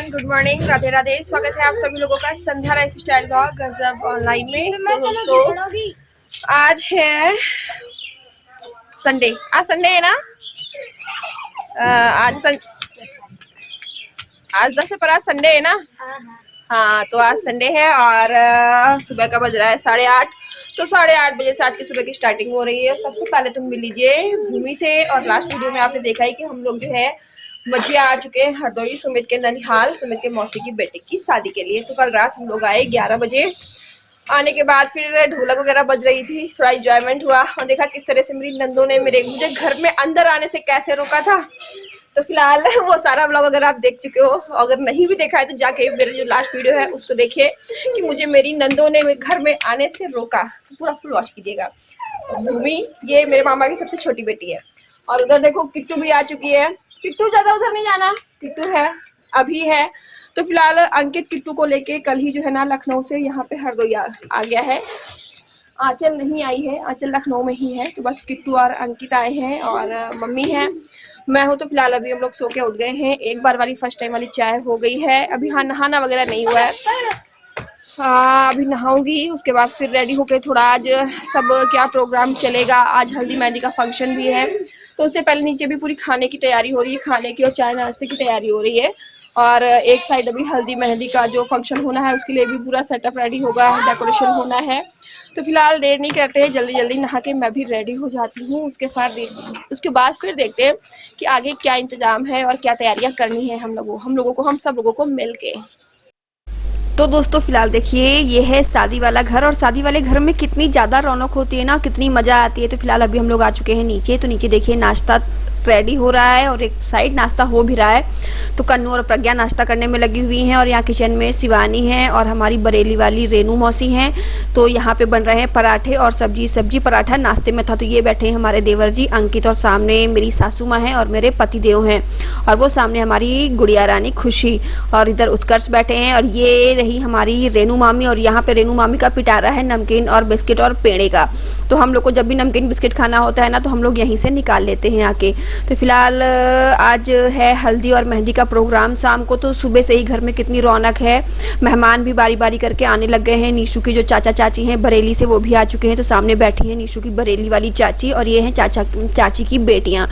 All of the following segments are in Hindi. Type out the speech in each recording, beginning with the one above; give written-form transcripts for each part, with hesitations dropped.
Everyone, good morning, Radhe Radhe. स्वागत है आप सभी लोगों का संध्या लाइफ स्टाइल ब्लॉग गजब ऑनलाइन में। तो दोस्तों आज है संडे। आज संडे है ना। आज 10 से पर आज संडे है ना। हाँ, तो आज संडे है और सुबह का बज रहा है 8:30। तो 8:30 बजे से आज की सुबह की स्टार्टिंग हो रही है। सबसे पहले तुम मिल लीजिए भूमि से। और लास्ट वीडियो में आपने देखा है कि हम लोग जो है मझिया आ चुके हैं हरदोई, सुमित के ननिहाल, सुमित के मौसी की बेटे की शादी के लिए। तो कल रात हम लोग आए 11 बजे। आने के बाद फिर ढोलक वगैरह बज रही थी, थोड़ा इंजॉयमेंट हुआ और देखा किस तरह से मेरी नंदों ने मुझे घर में अंदर आने से कैसे रोका था। तो फिलहाल वो सारा ब्लॉग अगर आप देख चुके हो, अगर नहीं भी देखा है तो जाके मेरे जो लास्ट वीडियो है उसको देखिए कि मुझे मेरी नंदों ने घर में आने से रोका। तो पूरा फुल वॉच कीजिएगा। भूमि ये मेरे मामा की सबसे छोटी बेटी है। और उधर देखो किट्टू भी आ चुकी है। किट्टू ज्यादा उधर नहीं जाना, किट्टू है अभी है। तो फिलहाल अंकित किट्टू को लेके कल ही जो है ना लखनऊ से यहाँ पे हरदोई आ गया है। आंचल नहीं आई है, आंचल लखनऊ में ही है। तो बस किट्टू और अंकित आए हैं और मम्मी है, मैं हूँ। तो फिलहाल अभी हम लोग सो के उठ गए हैं। एक बार वाली फर्स्ट टाइम वाली चाय हो गई है। अभी हाँ नहाना वगैरह नहीं हुआ है। हाँ अभी नहाऊंगी, उसके बाद फिर रेडी होके थोड़ा आज सब क्या प्रोग्राम चलेगा। आज हल्दी मेहंदी का फंक्शन भी है, तो उससे पहले नीचे भी पूरी खाने की तैयारी हो रही है, खाने की और चाय नाश्ते की तैयारी हो रही है। और एक साइड अभी हल्दी मेहंदी का जो फंक्शन होना है उसके लिए भी पूरा सेटअप रेडी होगा, डेकोरेशन होना है। तो फिलहाल देर नहीं करते हैं, जल्दी जल्दी नहा के मैं भी रेडी हो जाती हूँ। उसके बाद फिर देखते हैं कि आगे क्या इंतजाम है और क्या तैयारियां करनी है हम सब लोगों को मिल के। तो दोस्तों फिलहाल देखिए ये है शादी वाला घर, और शादी वाले घर में कितनी ज़्यादा रौनक होती है ना, कितनी मज़ा आती है। तो फिलहाल अभी हम लोग आ चुके हैं नीचे। तो नीचे देखिए नाश्ता रेडी हो रहा है और एक साइड नाश्ता हो भी रहा है। तो कन्नू और प्रज्ञा नाश्ता करने में लगी हुई हैं और यहाँ किचन में शिवानी है और हमारी बरेली वाली रेनू मौसी हैं। तो यहाँ पे बन रहे हैं पराठे और सब्जी पराठा नाश्ते में था। तो ये बैठे हैं हमारे देवर जी अंकित, और सामने मेरी सासू माँ हैं और मेरे पति देव हैं, और वो सामने हमारी गुड़िया रानी खुशी, और इधर उत्कर्ष बैठे हैं। और ये रही हमारी रेनू मामी, और यहाँ पे रेनू मामी का पिटारा है नमकीन और बिस्किट और पेड़े का। तो हम लोग को जब भी नमकीन बिस्किट खाना होता है ना तो हम लोग यहीं से निकाल लेते हैं आके। तो फिलहाल आज है हल्दी और मेहंदी का प्रोग्राम शाम को। तो सुबह से ही घर में कितनी रौनक है, मेहमान भी बारी बारी करके आने लग गए हैं। नीशू की जो चाचा चाची हैं बरेली से, वो भी आ चुके हैं। तो सामने बैठी है नीशू की बरेली वाली चाची और ये हैं चाची की बेटियां।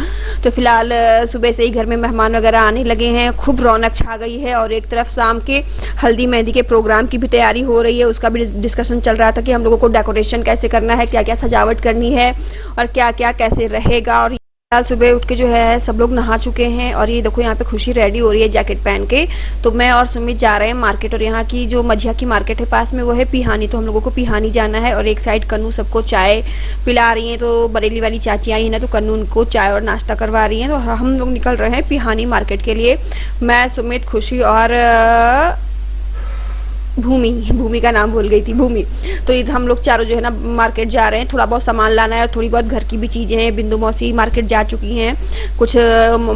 तो फिलहाल सुबह से ही घर में मेहमान वगैरह आने लगे हैं, खूब रौनक छा गई है। और एक तरफ शाम के हल्दी मेहंदी के प्रोग्राम की भी तैयारी हो रही है, उसका भी डिस्कशन चल रहा था कि हम लोगों को डेकोरेशन कैसे करना है, क्या क्या सजावट करनी है और क्या क्या कैसे रहेगा। और सुबह उठ के जो है सब लोग नहा चुके हैं। और ये देखो यहाँ पे खुशी रेडी हो रही है जैकेट पहन के। तो मैं और सुमित जा रहे हैं मार्केट, और यहाँ की जो मझिया की मार्केट है पास में वो है पिहानी। तो हम लोगों को पिहानी जाना है। और एक साइड कन्नू सबको चाय पिला रही हैं। तो बरेली वाली चाची आई है ना, तो कन्नू उनको चाय और नाश्ता करवा रही हैं। तो हम लोग निकल रहे हैं पिहानी मार्केट के लिए, मैं सुमित खुशी और भूमि का नाम भूल गई थी, भूमि। तो इधर हम लोग चारों जो है ना मार्केट जा रहे हैं। थोड़ा बहुत सामान लाना है और थोड़ी बहुत घर की भी चीज़ें हैं। बिंदु मौसी मार्केट जा चुकी हैं, कुछ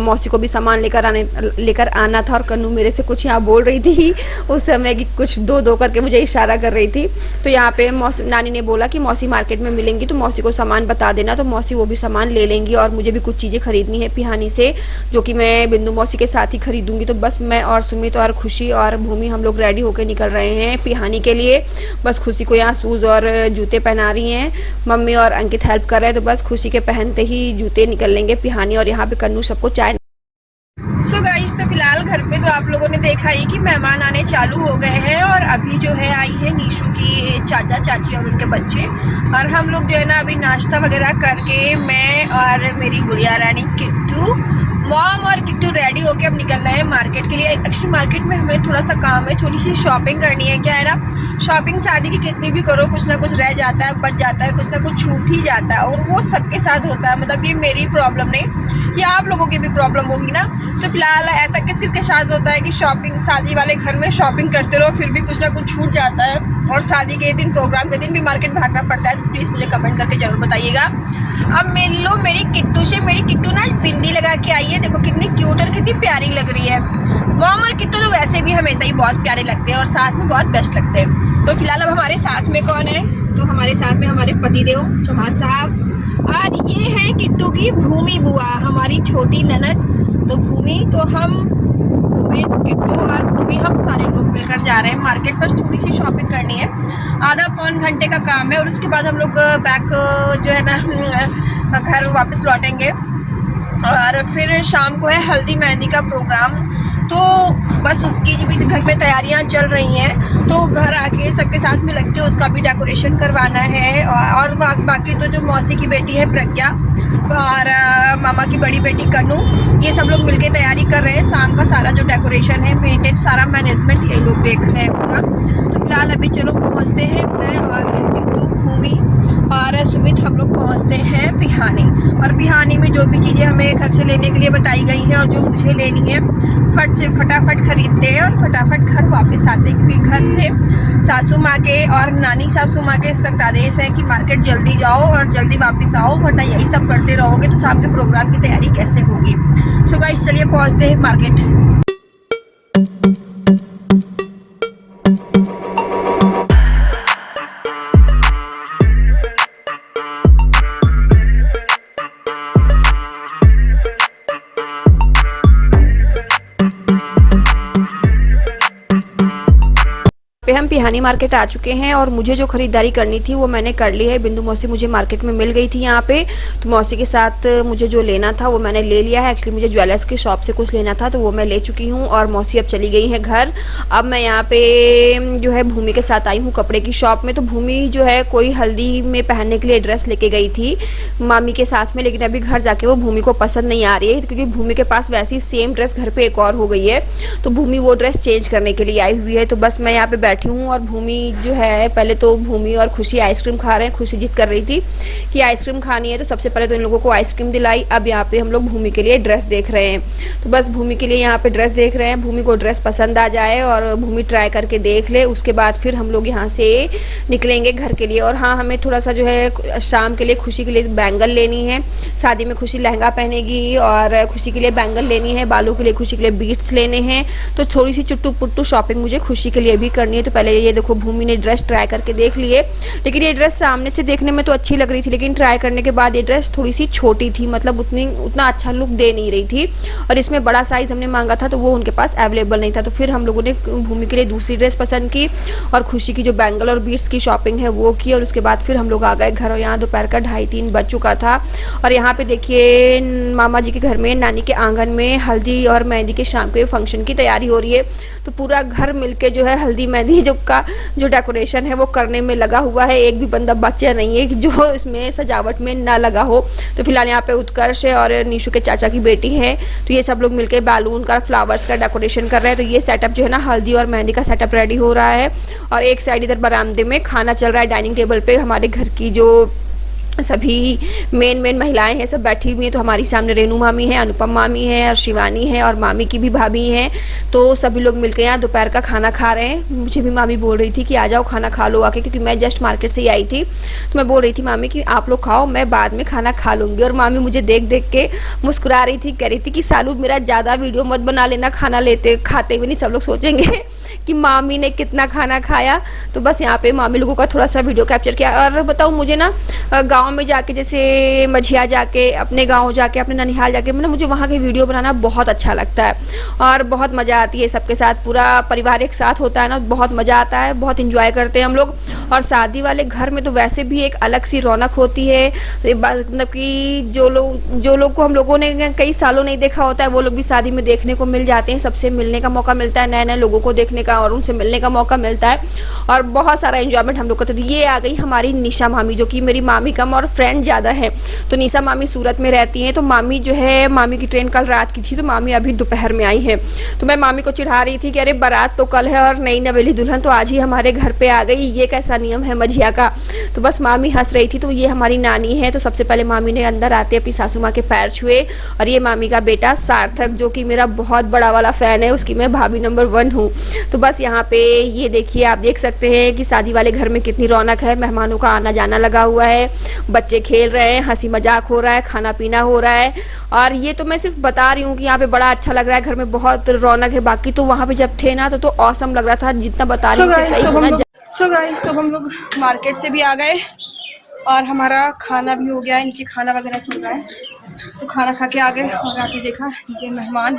मौसी को भी सामान लेकर आना था। और कन्नू मेरे से कुछ यहाँ बोल रही थी उस समय कि कुछ दो करके मुझे इशारा कर रही थी। तो यहाँ पे नानी ने बोला कि मौसी मार्केट में मिलेंगी तो मौसी को सामान बता देना। तो मौसी वो भी सामान ले लेंगी। और मुझे भी कुछ चीज़ें खरीदनी है पिहानी से, जो कि मैं बिंदु मौसी के साथ ही खरीदूंगी। तो बस मैं और सुमित और खुशी और भूमि हम लोग रेडी होकर निकल रहे हैं पिहानी के लिए। बस खुशी को यहाँ शूज़ और जूते पहना रही हैं मम्मी, और अंकित हेल्प कर रहे हैं। तो बस खुशी के पहनते ही जूते निकल लेंगे पिहानी। और यहाँ पे कन्नू सबको चाय। सो गाइस, तो फिलहाल घर पे तो आप लोगों ने देखा ही कि मेहमान आने चालू हो गए हैं। और अभी जो है आई है नीशू की चाचा चाची और उनके बच्चे। और हम लोग जो है ना अभी नाश्ता वगैरह करके मैं और मेरी गुड़िया रानी किट्टू, मॉम और किट्टू रेडी होके अब निकल रहे हैं मार्केट के लिए। एक्चुअली मार्केट में हमें थोड़ा सा काम है, थोड़ी सी शॉपिंग करनी है। क्या है ना, शॉपिंग शादी की कितनी भी करो कुछ ना कुछ रह जाता है, बच जाता है, कुछ ना कुछ छूट ही जाता है। और वो सबके साथ होता है, मतलब ये मेरी प्रॉब्लम नहीं, ये आप लोगों की भी प्रॉब्लम होगी ना। तो फिलहाल ऐसा किस किस के साथ होता है कि शॉपिंग शादी वाले घर में शॉपिंग करते रहो फिर भी कुछ ना कुछ छूट जाता है, और शादी के दिन प्रोग्राम के दिन भी मार्केट भागना पड़ता है। तो प्लीज़ मुझे कमेंट करके जरूर बताइएगा। अब मिल लो मेरी किट्टू से। मेरी किट्टू ना बिंदी लगा के आई है, देखो कितनी क्यूट और कितनी प्यारी लग रही है। मॉम और किट्टू तो वैसे भी हमेशा ही बहुत प्यारे लगते हैं और साथ में बहुत बेस्ट लगते हैं। तो फिलहाल अब हमारे साथ में कौन है, तो हमारे साथ में हमारे पतिदेव चौहान साहब, और ये है किट्टू की भूमि बुआ, हमारी छोटी ननद। तो भूमि, तो हम सुमित, किट्टू और भूमि, हम सारे लोग मिलकर जा रहे हैं मार्केट। बस थोड़ी सी शॉपिंग करनी है, आधा पौन घंटे का काम है और उसके बाद हम लोग बैक जो है ना घर वापस लौटेंगे। और फिर शाम को है हल्दी मेहंदी का प्रोग्राम, तो बस उसकी भी घर में तैयारियां चल रही हैं। तो घर आके सबके साथ में लग के उसका भी डेकोरेशन करवाना है। और बाकी तो जो मौसी की बेटी है प्रज्ञा और मामा की बड़ी बेटी कनू, ये सब लोग मिलके तैयारी कर रहे हैं। शाम का सारा जो डेकोरेशन है, मेंटेन, सारा मैनेजमेंट ये लोग देख रहे हैं पूरा। तो फिलहाल अभी चलो पहुँचते हैं, मैं और किट्टू, भूमि और सुमित हम लोग पहुँचते हैं बिहानी। और बिहानी में जो भी चीज़ें हमें घर से लेने के लिए बताई गई हैं और जो मुझे लेनी है, फटाफट खरीदते हैं और फटाफट घर वापस आते हैं। क्योंकि घर से सासू माँ के और नानी सासू माँ के सख्त आदेश है कि मार्केट जल्दी जाओ और जल्दी वापस आओ, वरना यही सब करते रहोगे तो शाम के प्रोग्राम की तैयारी कैसे होगी। सो गाइस चलिए पहुँचते हैं मार्केट। पे हम पिहानी मार्केट आ चुके हैं और मुझे जो खरीदारी करनी थी वो मैंने कर ली है। बिंदु मौसी मुझे मार्केट में मिल गई थी यहाँ पे, तो मौसी के साथ मुझे जो लेना था वो मैंने ले लिया है। एक्चुअली मुझे ज्वेलर्स की शॉप से कुछ लेना था तो वो मैं ले चुकी हूँ और मौसी अब चली गई है घर। अब मैं यहाँ पे जो है भूमि के साथ आई हूँ कपड़े की शॉप में। तो भूमि जो है कोई हल्दी में पहनने के लिए ड्रेस लेके गई थी मामी के साथ में, लेकिन अभी घर जाके वो भूमि को पसंद नहीं आ रही है क्योंकि भूमि के पास वैसी सेम ड्रेस घर पे एक और हो गई है, तो भूमि वो ड्रेस चेंज करने के लिए आई हुई है। तो बस मैं यहाँ पे बैठी हूँ और भूमि जो है, पहले तो भूमि और खुशी आइसक्रीम खा रहे हैं। खुशी जिद कर रही थी कि आइसक्रीम खानी है, तो सबसे पहले तो इन लोगों को आइसक्रीम दिलाई। अब यहाँ पे हम लोग भूमि के लिए ड्रेस देख रहे हैं, तो बस भूमि के लिए यहाँ पे ड्रेस देख रहे हैं। भूमि को ड्रेस पसंद आ जाए और भूमि ट्राई करके देख ले, उसके बाद फिर हम लोग यहाँ से निकलेंगे घर के लिए। और हाँ, हमें थोड़ा सा जो है शाम के लिए खुशी के लिए बैंगल लेनी है। शादी में खुशी लहंगा पहनेगी और खुशी के लिए बैंगल लेनी है, बालों के लिए खुशी के लिए बीट्स लेने हैं। तो थोड़ी सी चुट्टू पुट्टू शॉपिंग मुझे खुशी के लिए भी करनी है। तो पहले ये देखो भूमि ने ड्रेस ट्राई करके देख लिए, लेकिन ये ड्रेस सामने से देखने में तो अच्छी लग रही थी, लेकिन ट्राई करने के बाद ये ड्रेस थोड़ी सी छोटी थी, मतलब उतना अच्छा लुक दे नहीं रही थी। और इसमें बड़ा साइज हमने मांगा था तो वो उनके पास अवेलेबल नहीं था। तो फिर हम लोगों ने भूमि के लिए दूसरी ड्रेस पसंद की और खुशी की जो बैंगल और बीट्स की शॉपिंग है वो की। और उसके बाद फिर हम लोग आ गए घर और यहाँ दोपहर का 2:30-3 बज चुका था। और यहाँ पे देखिए मामा जी के घर में, नानी के आंगन में हल्दी और मेहंदी के शाम के फंक्शन की तैयारी हो रही है। तो पूरा घर मिलके जो है हल्दी मेहंदी जो डेकोरेशन है वो करने में लगा हुआ है। एक भी बंदा बच्चा नहीं है कि जो इसमें सजावट में ना लगा हो। तो फिलहाल यहाँ पे उत्कर्ष और निशु के चाचा की बेटी है, तो ये सब लोग मिलके बैलून का, फ्लावर्स का डेकोरेशन कर रहे हैं। तो ये सेटअप जो है ना, हल्दी और मेहंदी का सेटअप रेडी हो रहा है। और एक साइड इधर बरामदे में खाना चल रहा है, डाइनिंग टेबल पे हमारे घर की जो सभी मेन महिलाएं हैं सब बैठी हुई हैं। तो हमारी सामने रेनू मामी है, अनुपम मामी है और शिवानी है और मामी की भी भाभी हैं। तो सभी लोग मिलकर यहाँ दोपहर का खाना खा रहे हैं। मुझे भी मामी बोल रही थी कि आ जाओ खाना खा लो आके, क्योंकि मैं जस्ट मार्केट से ही आई थी। तो मैं बोल रही थी मामी कि आप लोग खाओ, मैं बाद में खाना खा लूँगी। और मामी मुझे देख के मुस्कुरा रही थी, कह रही थी कि सालू मेरा ज़्यादा वीडियो मत बना लेना, खाना खाते हुए नहीं सब लोग सोचेंगे कि मामी ने कितना खाना खाया। तो बस यहाँ पे मामी लोगों का थोड़ा सा वीडियो कैप्चर किया। और बताऊँ, मुझे ना गांव में जाके, जैसे मझिया जाके, अपने गांव जाके, अपने ननिहाल जाके, मतलब मुझे वहाँ के वीडियो बनाना बहुत अच्छा लगता है और बहुत मज़ा आती है। सबके साथ पूरा परिवार एक साथ होता है ना, बहुत मज़ा आता है, बहुत इंजॉय करते हैं हम लोग। और शादी वाले घर में तो वैसे भी एक अलग सी रौनक होती है। मतलब कि जो लोग को हम लोगों ने कई सालों नहीं देखा होता है, वो लोग भी शादी में देखने को मिल जाते हैं। सबसे मिलने का मौका मिलता है, नए नए लोगों को देखने का और उनसे मिलने का मौका मिलता है और बहुत सारा एंजॉयमेंट हम लोग करते थे। ये आ गई हमारी निशा मामी, जो कि मेरी मामी कम और फ्रेंड ज़्यादा है। तो निशा मामी सूरत में रहती हैं। तो मामी जो है, मामी की ट्रेन कल रात की थी, तो मामी अभी दोपहर में आई है। तो मैं मामी को चिढ़ा रही थी कि अरे बारात तो कल है और नई नवेली दुल्हन तो आज ही हमारे घर पे आ गई, ये कैसा नियम है मझिया का। तो बस मामी हंस रही थी। तो ये हमारी नानी है। तो सबसे पहले मामी ने अंदर आते अपनी सासू माँ के पैर छुए। और ये मामी का बेटा सार्थक, जो कि मेरा बहुत बड़ा वाला फ़ैन है, उसकी मैं भाभी नंबर 1 हूँ। तो बस यहाँ पे ये देखिए, आप देख सकते हैं कि शादी वाले घर में कितनी रौनक है। मेहमानों का आना जाना लगा हुआ है, बच्चे खेल रहे हैं, हंसी मजाक हो रहा है, खाना पीना हो रहा है। और ये तो मैं सिर्फ बता रही हूँ कि यहाँ पे बड़ा अच्छा लग रहा है, घर में बहुत रौनक है। बाकी तो वहाँ पे जब थे ना तो ऑसम लग रहा था, जितना बता रही हूँ कई गुना। सो गाइस, तो हम लोग मार्केट से भी आ गए और हमारा खाना भी हो गया है। नीचे खाना वगैरह चल रहा है, तो खाना खा के आ गए और आके देखा ये मेहमान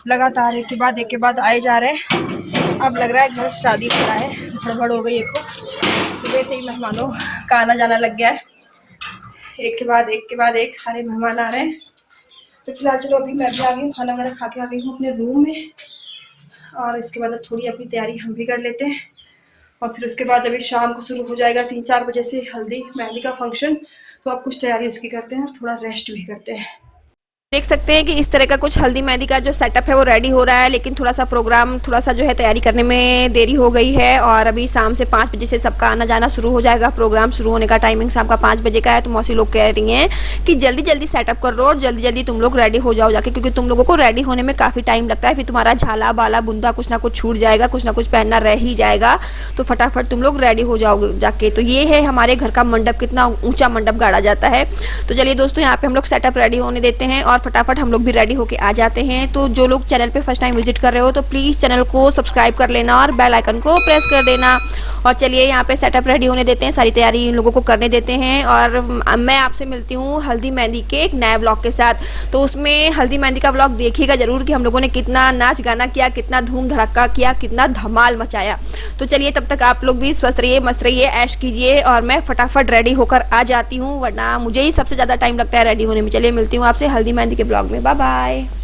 लगातार एक के बाद आए जा रहे हैं। अब लग रहा है घर शादी वाला है, गड़बड़ हो गई। एक सुबह से ही मेहमानों का आना जाना लग गया है, एक के बाद एक सारे मेहमान आ रहे हैं। तो फिलहाल चलो अभी मैं भी आ गई हूँ, खाना वगैरह खा के आ गई हूँ अपने रूम में, और इसके बाद अब थोड़ी अपनी तैयारी हम भी कर लेते हैं। और फिर उसके बाद अभी शाम को शुरू हो जाएगा 3-4 बजे से हल्दी मेहंदी का फंक्शन। तो अब कुछ तैयारी उसकी करते हैं और थोड़ा रेस्ट भी करते हैं। देख सकते हैं कि इस तरह का कुछ हल्दी मेहंदी का जो सेटअप है वो रेडी हो रहा है, लेकिन थोड़ा सा प्रोग्राम थोड़ा सा जो है तैयारी करने में देरी हो गई है। और अभी शाम से 5 बजे से सबका आना जाना शुरू हो जाएगा। प्रोग्राम शुरू होने का टाइमिंग शाम का 5 बजे का है। तो मौसी लोग कह रही हैं कि जल्दी जल्दी सेटअप कर लो और जल्दी जल्दी तुम लोग रेडी हो जाओ जाके, क्योंकि तुम लोगों को रेडी होने में काफ़ी टाइम लगता है। फिर तुम्हारा झाला बाला बुंदा कुछ ना कुछ छूट जाएगा, कुछ ना कुछ पहनना रह ही जाएगा। तो फटाफट तुम लोग रेडी हो जाओगे जाके। तो ये है हमारे घर का मंडप, कितना ऊंचा मंडप गाड़ा जाता है। तो चलिए दोस्तों, यहाँ पे हम लोग सेटअप रेडी होने देते हैं और फटाफट हम लोग भी रेडी होके आ जाते हैं। तो जो लोग चैनल पे फर्स्ट टाइम विजिट कर रहे हो तो प्लीज़ चैनल को सब्सक्राइब कर लेना और बेल आइकन को प्रेस कर देना। और चलिए यहाँ पे सेटअप रेडी होने देते हैं, सारी तैयारी इन लोगों को करने देते हैं। और मैं आपसे मिलती हूँ हल्दी मेहंदी के एक नए ब्लॉग के साथ। तो उसमें हल्दी मेहंदी का ब्लॉग देखिएगा जरूर कि हम लोगों ने कितना नाच गाना किया, कितना धूम धड़क्का किया, कितना धमाल मचाया। तो चलिए तब तक आप लोग भी स्वस्थ रहिए, मस्त रहिए, ऐश कीजिए और मैं फटाफट रेडी होकर आ जाती हूँ, वरना मुझे ही सबसे ज़्यादा टाइम लगता है रेडी होने में। चलिए मिलती हूँ आपसे हल्दी मेहंदी के ब्लॉग में। Bye bye.